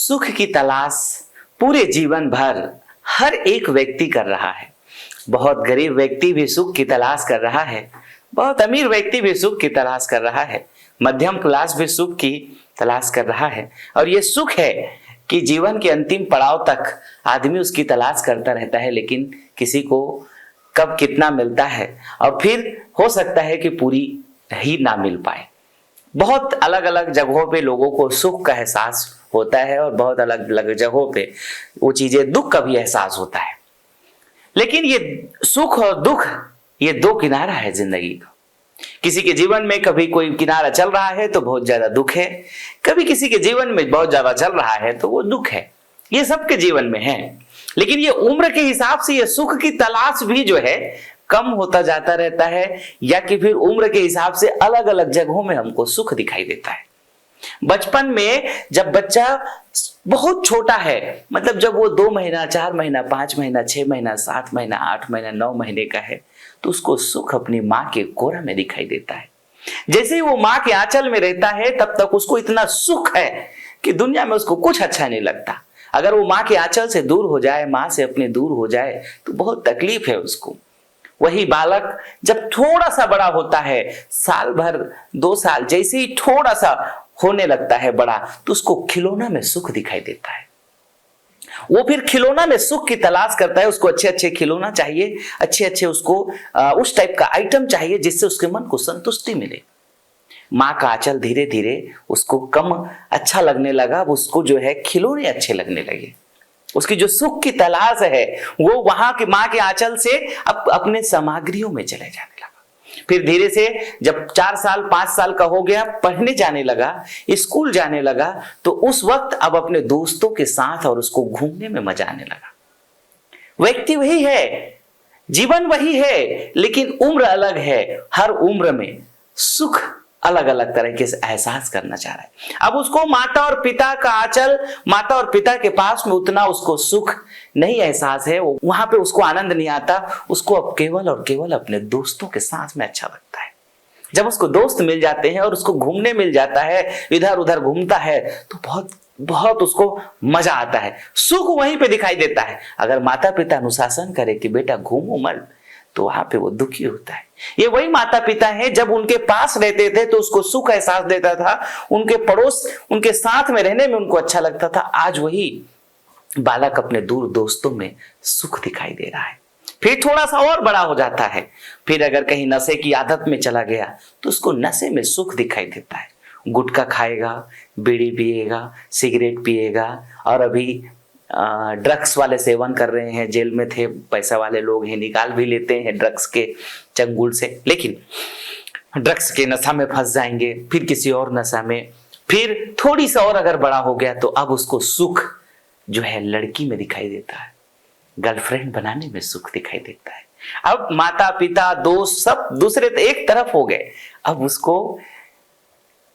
सुख की तलाश पूरे जीवन भर हर एक व्यक्ति कर रहा है। बहुत गरीब व्यक्ति भी सुख की तलाश कर रहा है, बहुत अमीर व्यक्ति भी सुख की तलाश कर रहा है, मध्यम क्लास भी सुख की तलाश कर रहा है। और ये सुख है कि जीवन के अंतिम पड़ाव तक आदमी उसकी तलाश करता रहता है, लेकिन किसी को कब कितना मिलता है और फिर हो सकता है कि पूरी ही ना मिल पाए। बहुत अलग अलग जगहों पे लोगों को सुख का एहसास होता है और बहुत अलग अलग जगहों पे वो चीजें दुख का भी एहसास होता है। लेकिन ये सुख और दुख ये दो किनारा है जिंदगी का। किसी के जीवन में कभी कोई किनारा चल रहा है तो बहुत ज्यादा दुख है, कभी किसी के जीवन में बहुत ज्यादा चल रहा है तो वो दुख है। ये सबके जीवन में है, लेकिन ये उम्र के हिसाब से ये सुख की तलाश भी जो है कम होता जाता रहता है, या कि फिर उम्र के हिसाब से अलग अलग जगहों में हमको सुख दिखाई देता है। बचपन में जब बच्चा बहुत छोटा है, मतलब जब वो 2 महीना, 4 महीना, 5 महीना, 6 महीना, 7 महीना, 8 महीना, 9 महीने का है, तो उसको सुख अपनी माँ के कोरा में दिखाई देता है। जैसे ही वो माँ के आंचल में रहता है तब तक उसको इतना सुख है कि दुनिया में उसको कुछ अच्छा नहीं लगता। अगर वो माँ के आंचल से दूर हो जाए, माँ से अपने दूर हो जाए, तो बहुत तकलीफ है उसको। वही बालक जब थोड़ा सा बड़ा होता है, साल भर 2 साल, जैसे ही थोड़ा सा होने लगता है बड़ा, तो उसको खिलौना में सुख दिखाई देता है। वो फिर खिलौना में सुख की तलाश करता है। उसको अच्छे अच्छे खिलौना चाहिए, अच्छे अच्छे उसको उस टाइप का आइटम चाहिए जिससे उसके मन को संतुष्टि मिले। माँ का आंचल धीरे धीरे उसको कम अच्छा लगने लगा, उसको जो है खिलौने अच्छे लगने लगे। उसकी जो सुख की तलाश है वो वहां के माँ के आंचल से अपने सामग्रियों में चले जाने लगा। फिर धीरे से जब 4 साल 5 साल का हो गया, पढ़ने जाने लगा, स्कूल जाने लगा, तो उस वक्त अब अपने दोस्तों के साथ और उसको घूमने में मजा आने लगा। व्यक्ति वही है, जीवन वही है, लेकिन उम्र अलग है। हर उम्र में सुख अलग अलग तरह के एहसास करना चाह रहा है। अब उसको माता और पिता का आंचल, माता और पिता के पास में उतना उसको सुख नहीं एहसास है, वहां पे उसको आनंद नहीं आता। उसको अब केवल और केवल अपने दोस्तों के साथ में अच्छा लगता है। जब उसको दोस्त मिल जाते हैं और उसको घूमने मिल जाता है, इधर उधर घूमता है, तो बहुत बहुत उसको मजा आता है, सुख वहीं पे दिखाई देता है। अगर माता पिता अनुशासन करे कि बेटा घूमो मत, तो वहां पे वो दुखी होता है। ये वही माता पिता हैं, जब उनके पास रहते थे तो उसको सुख एहसास देता था, उनके पड़ोस, उनके साथ में रहने में उनको अच्छा लगता था। आज वही बालक अपने दूर दोस्तों में सुख दिखाई दे रहा है। फिर थोड़ा सा और बड़ा हो जाता है, फिर अगर कहीं नशे की आदत में चला गया तो उसको नशे में सुख दिखाई देता है। गुटखा खाएगा, बीड़ी पिएगा, सिगरेट पिएगा, और अभी ड्रग्स वाले सेवन कर रहे हैं। जेल में थे, पैसा वाले लोग हैं, निकाल भी लेते हैं ड्रग्स के चंगुल से, लेकिन ड्रग्स के नशा में फंस जाएंगे, फिर किसी और नशा में। फिर थोड़ी सा और अगर बड़ा हो गया तो अब उसको सुख जो है लड़की में दिखाई देता है, गर्लफ्रेंड बनाने में सुख दिखाई देता है। अब माता पिता दोस्त सब दूसरे एक तरफ हो गए, अब उसको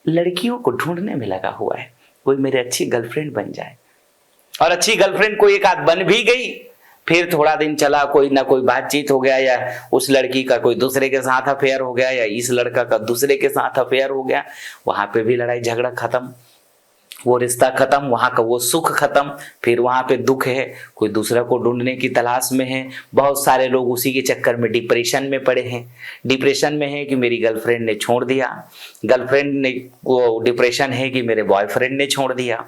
लड़कियों को ढूंढने में लगा हुआ है, कोई मेरे अच्छी गर्लफ्रेंड बन जाए। और अच्छी गर्लफ्रेंड कोई एक आध बन भी गई, फिर थोड़ा दिन चला, कोई ना कोई बातचीत हो गया, या उस लड़की का कोई दूसरे के साथ अफेयर हो गया, या इस लड़का का दूसरे के साथ अफेयर हो गया। वहां पे भी लड़ाई झगड़ा खत्म, वो रिश्ता खत्म, वहां का वो सुख खत्म। फिर वहां पे दुख है, कोई दूसरा को ढूंढने की तलाश में है। बहुत सारे लोग उसी के चक्कर में डिप्रेशन में पड़े हैं। डिप्रेशन में है कि मेरी गर्लफ्रेंड ने छोड़ दिया, गर्लफ्रेंड ने वो डिप्रेशन है कि मेरे बॉयफ्रेंड ने छोड़ दिया।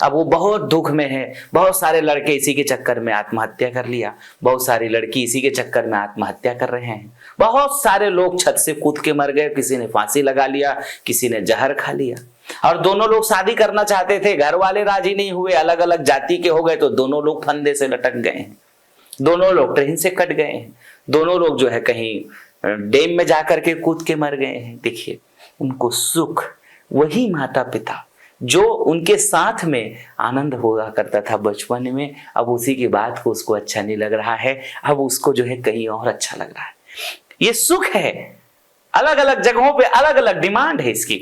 अब वो बहुत दुख में है। बहुत सारे लड़के इसी के चक्कर में आत्महत्या कर लिया, बहुत सारी लड़की इसी के चक्कर में आत्महत्या कर रहे हैं। बहुत सारे लोग छत से कूद के मर गए, किसी ने फांसी लगा लिया, किसी ने जहर खा लिया। और दोनों लोग शादी करना चाहते थे, घर वाले राजी नहीं हुए, अलग अलग जाति के हो गए, तो दोनों लोग फंदे से लटक गए हैं, दोनों लोग ट्रेन से कट गए हैं, दोनों लोग जो है कहीं डैम में जाकर के कूद के मर गए हैं। देखिए, उनको सुख वही माता पिता जो उनके साथ में आनंद हुआ करता था बचपन में, अब उसी की बात को उसको अच्छा नहीं लग रहा है, अब उसको जो है कहीं और अच्छा लग रहा है। ये सुख है, अलग अलग जगहों पे अलग अलग डिमांड है इसकी।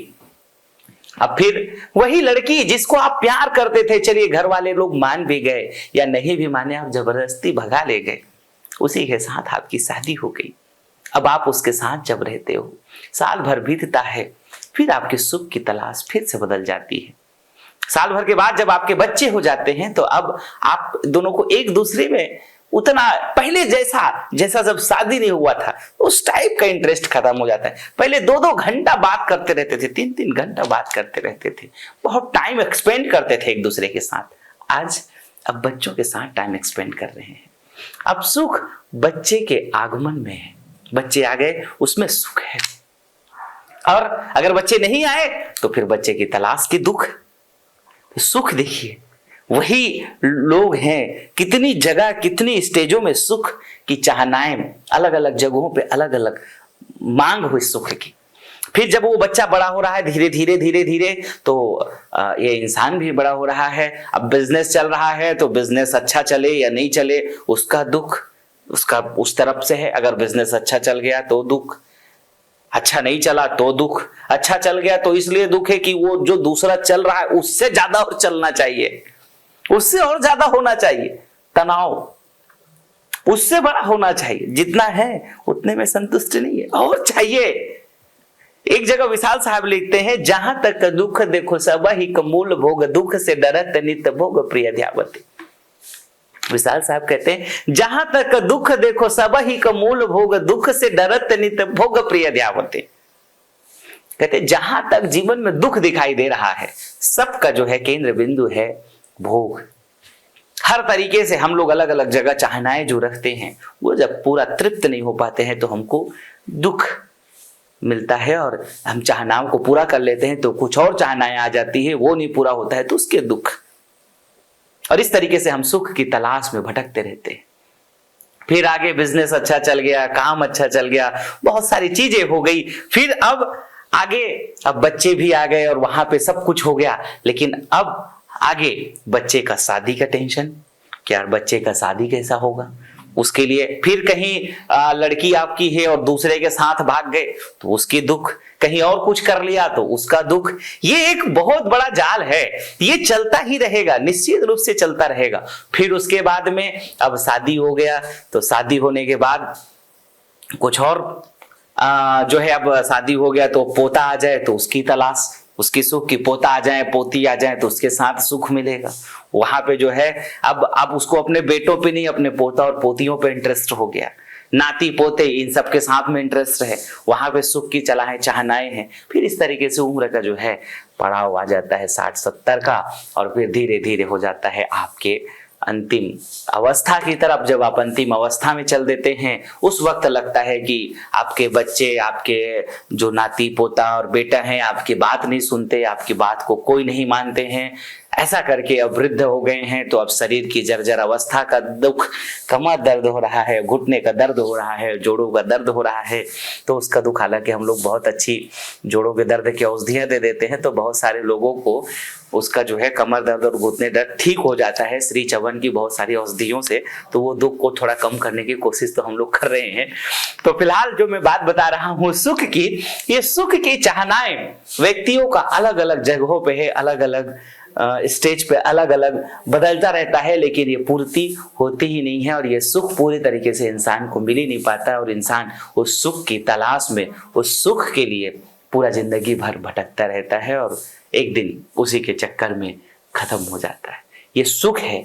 अब फिर वही लड़की जिसको आप प्यार करते थे, चलिए घर वाले लोग मान भी गए या नहीं भी माने, आप जबरदस्ती भगा ले गए, उसी के साथ आपकी शादी हो गई। अब आप उसके साथ जब रहते हो, साल भर बीतता है, फिर आपके सुख की तलाश फिर से बदल जाती है। साल भर के बाद जब आपके बच्चे हो जाते हैं तो अब आप दोनों को एक दूसरे में उतना पहले जैसा जब शादी नहीं हुआ था उस टाइप का इंटरेस्ट खत्म हो जाता है। पहले 2-2 घंटा बात करते रहते थे, 3-3 घंटा बात करते रहते थे, बहुत टाइम एक्सपेंड करते थे एक दूसरे के साथ। आज अब बच्चों के साथ टाइम एक्सपेंड कर रहे हैं। अब सुख बच्चे के आगमन में है। बच्चे आ गए उसमें सुख है, और अगर बच्चे नहीं आए तो फिर बच्चे की तलाश की दुख। सुख देखिए वही लोग हैं, कितनी जगह कितनी स्टेजों में सुख की चाहनाएं, अलग अलग जगहों पे अलग अलग मांग हुई सुख की। फिर जब वो बच्चा बड़ा हो रहा है धीरे धीरे धीरे धीरे तो ये इंसान भी बड़ा हो रहा है। अब बिजनेस चल रहा है तो बिजनेस अच्छा चले या नहीं चले उसका दुख उसका उस तरफ से है। अगर बिजनेस अच्छा चल गया तो दुख, अच्छा नहीं चला तो दुख, अच्छा चल गया तो इसलिए दुख है कि वो जो दूसरा चल रहा है उससे ज्यादा और चलना चाहिए, उससे और ज्यादा होना चाहिए, तनाव उससे बड़ा होना चाहिए, जितना है उतने में संतुष्ट नहीं है और चाहिए। एक जगह विशाल साहब लिखते हैं, जहां तक दुख देखो सब ही कमूल भोग, दुख से डरत नित भोग प्रिय ध्यावती। विशाल साहब कहते हैं जहां तक दुख देखो सब ही कमूल भोग, दुख से डरत नित भोग प्रिय ध्यावती। कहते जहां तक जीवन में दुख दिखाई दे रहा है सबका जो है केंद्र बिंदु है भोग। हर तरीके से हम लोग अलग अलग जगह चाहनाएं जो रखते हैं वो जब पूरा तृप्त नहीं हो पाते हैं तो हमको दुख मिलता है, और हम चाहनाओं को पूरा कर लेते हैं तो कुछ और चाहनाएं आ जाती है, वो नहीं पूरा होता है तो उसके दुख। और इस तरीके से हम सुख की तलाश में भटकते रहते हैं। फिर आगे बिजनेस अच्छा चल गया, काम अच्छा चल गया, बहुत सारी चीजें हो गई, फिर अब आगे अब बच्चे भी आ गए और वहां पे सब कुछ हो गया। लेकिन अब आगे बच्चे का शादी का टेंशन, क्या बच्चे का शादी कैसा होगा, उसके लिए फिर कहीं लड़की आपकी है और दूसरे के साथ भाग गए तो उसकी दुख, कहीं और कुछ कर लिया तो उसका दुख। ये एक बहुत बड़ा जाल है, ये चलता ही रहेगा, निश्चित रूप से चलता रहेगा। फिर उसके बाद में अब शादी हो गया तो शादी होने के बाद कुछ और जो है, अब शादी हो गया तो पोता आ जाए तो उसकी तलाश, उसकी सुख की, पोता आ जाए पोती आ जाए तो उसके साथ सुख मिलेगा। वहां पे जो है अब उसको अपने बेटों पे नहीं अपने पोता और पोतियों पे इंटरेस्ट हो गया, नाती पोते इन सब के साथ में इंटरेस्ट है, वहां पे सुख की चाहनाएं हैं। फिर इस तरीके से उम्र का जो है पड़ाव आ जाता है 60-70 का, और फिर धीरे धीरे हो जाता है आपके अंतिम अवस्था की तरफ। जब आप अंतिम अवस्था में चल देते हैं उस वक्त लगता है कि आपके बच्चे, आपके जो नाती पोता और बेटा हैं आपकी बात नहीं सुनते, आपकी बात को कोई नहीं मानते हैं। ऐसा करके अब वृद्ध हो गए हैं तो अब शरीर की जर्जर अवस्था का दुख, कमर दर्द हो रहा है, घुटने का दर्द हो रहा है, जोड़ों का दर्द हो रहा है तो उसका दुख, हालांकि हम लोग बहुत अच्छी जोड़ों के दर्द की औषधियां दे देते हैं तो बहुत सारे लोगों को उसका जो है कमर दर्द और घुटने दर्द ठीक हो जाता है श्री चवन की बहुत सारी औषधियों से, तो वो दुख को थोड़ा कम करने की कोशिश तो हम लोग कर रहे हैं। तो फिलहाल जो मैं बात बता रहा हूँ सुख की, ये सुख की चाहनाएं व्यक्तियों का अलग अलग जगहों पे है, अलग अलग स्टेज पे अलग अलग बदलता रहता है, लेकिन ये पूर्ति होती ही नहीं है और ये सुख पूरी तरीके से इंसान को मिल ही नहीं पाता और इंसान उस सुख की तलाश में, उस सुख के लिए पूरा जिंदगी भर भटकता रहता है और एक दिन उसी के चक्कर में खत्म हो जाता है। ये सुख है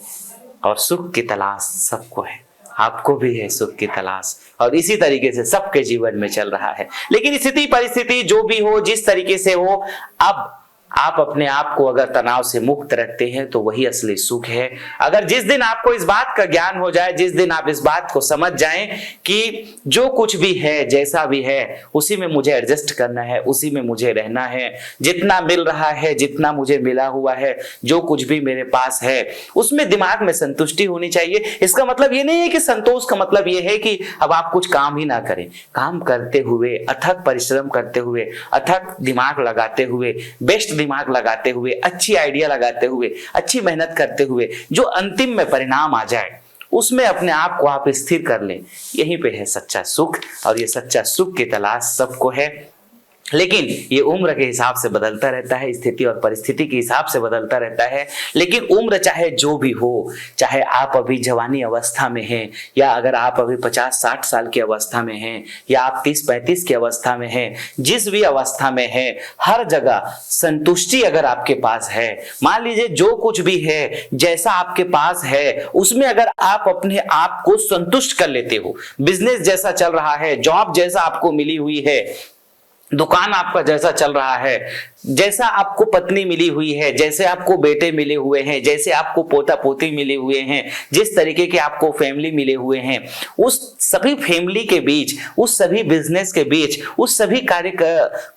और सुख की तलाश सबको है, आपको भी है सुख की तलाश, और इसी तरीके से सबके जीवन में चल रहा है। लेकिन स्थिति परिस्थिति जो भी हो, जिस तरीके से हो, अब आप अपने आप को अगर तनाव से मुक्त रखते हैं तो वही असली सुख है। अगर जिस दिन आपको इस बात का ज्ञान हो जाए, जिस दिन आप इस बात को समझ जाएं कि जो कुछ भी है, जैसा भी है, उसी में मुझे एडजस्ट करना है, उसी में मुझे रहना है, जितना मिल रहा है, जितना मुझे मिला हुआ है, जो कुछ भी मेरे पास है उसमें दिमाग में संतुष्टि होनी चाहिए। इसका मतलब ये नहीं है कि संतोष का मतलब ये है कि अब आप कुछ काम ही ना करें। काम करते हुए, अथक परिश्रम करते हुए, अथक दिमाग लगाते हुए, बेस्ट दिमाग लगाते हुए, अच्छी आइडिया लगाते हुए, अच्छी मेहनत करते हुए जो अंतिम में परिणाम आ जाए उसमें अपने आप को आप स्थिर कर लें, यहीं पे है सच्चा सुख। और ये सच्चा सुख की तलाश सबको है। लेकिन ये उम्र के हिसाब से बदलता रहता है, स्थिति और परिस्थिति के हिसाब से बदलता रहता है। लेकिन उम्र चाहे जो भी हो, चाहे आप अभी जवानी अवस्था में हैं, या अगर आप अभी 50-60 साल की अवस्था में हैं, या आप 30-35 की अवस्था में हैं, जिस भी अवस्था में हैं, हर जगह संतुष्टि अगर आपके पास है, मान लीजिए जो कुछ भी है, जैसा आपके पास है, उसमें अगर आप अपने आप को संतुष्ट कर लेते हो, बिजनेस जैसा चल रहा है, जॉब जैसा आपको मिली हुई है, दुकान आपका जैसा चल रहा है, जैसा आपको पत्नी मिली हुई है, जैसे आपको बेटे मिले हुए हैं, जैसे आपको पोता पोती मिले हुए हैं, जिस तरीके के आपको फैमिली मिले हुए हैं, उस सभी फैमिली के बीच, उस सभी बिजनेस के बीच, उस सभी कार्य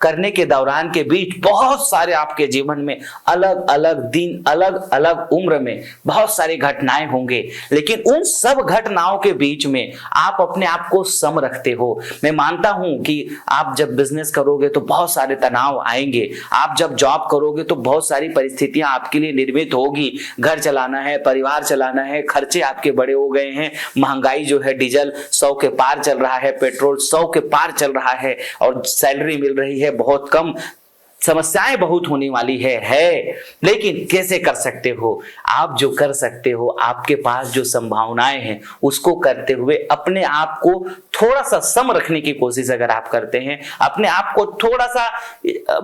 करने के दौरान के बीच बहुत सारे आपके जीवन में अलग अलग दिन, अलग अलग उम्र में बहुत सारी घटनाएं होंगे। लेकिन उन सब घटनाओं के बीच में आप अपने आप को सम रखते हो। मैं मानता हूं कि आप जब बिजनेस करोगे तो बहुत सारे तनाव आएंगे, आप जब जॉब करोगे तो बहुत सारी परिस्थितियां आपके लिए निर्मित होगी, घर चलाना है, परिवार चलाना है, खर्चे आपके बड़े हो गए हैं, महंगाई जो है डीजल 100 के पार चल रहा है, पेट्रोल 100 के पार चल रहा है, और सैलरी मिल रही है बहुत कम, समस्याएं बहुत होने वाली है। लेकिन कैसे कर सकते हो? आप जो कर सकते हो, आपके पास जो संभावनाएं हैं उसको करते हुए अपने आप को थोड़ा सा सम रखने की कोशिश अगर आप करते हैं, अपने आप को थोड़ा सा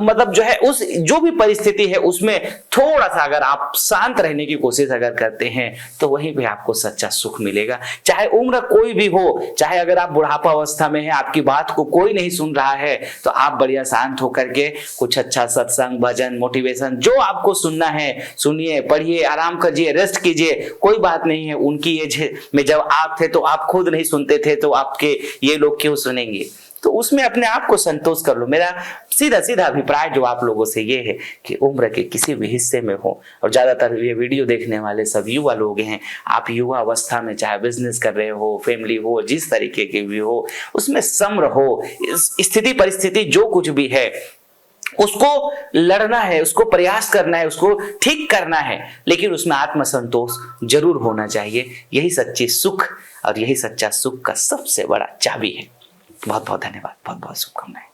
मतलब जो है उस जो भी परिस्थिति है उसमें थोड़ा सा अगर आप शांत रहने की कोशिश अगर करते हैं, तो वहीं पे आपको सच्चा सुख मिलेगा। चाहे उम्र कोई भी हो, चाहे अगर आप बुढ़ापा अवस्था में हैं, आपकी बात को कोई नहीं सुन रहा है, तो आप बढ़िया शांत होकर के कुछ अच्छा सत्संग, भजन, मोटिवेशन जो आपको सुनना है सुनिए, पढ़िए, आराम कीजिए, रेस्ट कीजिए, कोई बात नहीं है। उनकी एज में जब आप थे तो आप खुद नहीं सुनते थे, तो आपके ये लोग क्यों सुनेंगे? तो उसमें अपने आप को संतोष कर लो। मेरा सीधा सीधा अभिप्राय जो आप लोगों से ये है कि उम्र के किसी भी हिस्से में हो, और ज्यादातर ये वीडियो देखने वाले सब युवा लोग हैं, आप युवा अवस्था में चाहे बिजनेस कर रहे हो, फैमिली हो, जिस तरीके की भी हो, उसमें सम रहो। स्थिति परिस्थिति जो कुछ भी है उसको लड़ना है, उसको प्रयास करना है, उसको ठीक करना है, लेकिन उसमें आत्मसंतोष जरूर होना चाहिए। यही सच्ची सुख और यही सच्चा सुख का सबसे बड़ा चाबी है। बहुत बहुत धन्यवाद, बहुत बहुत शुभकामनाएं।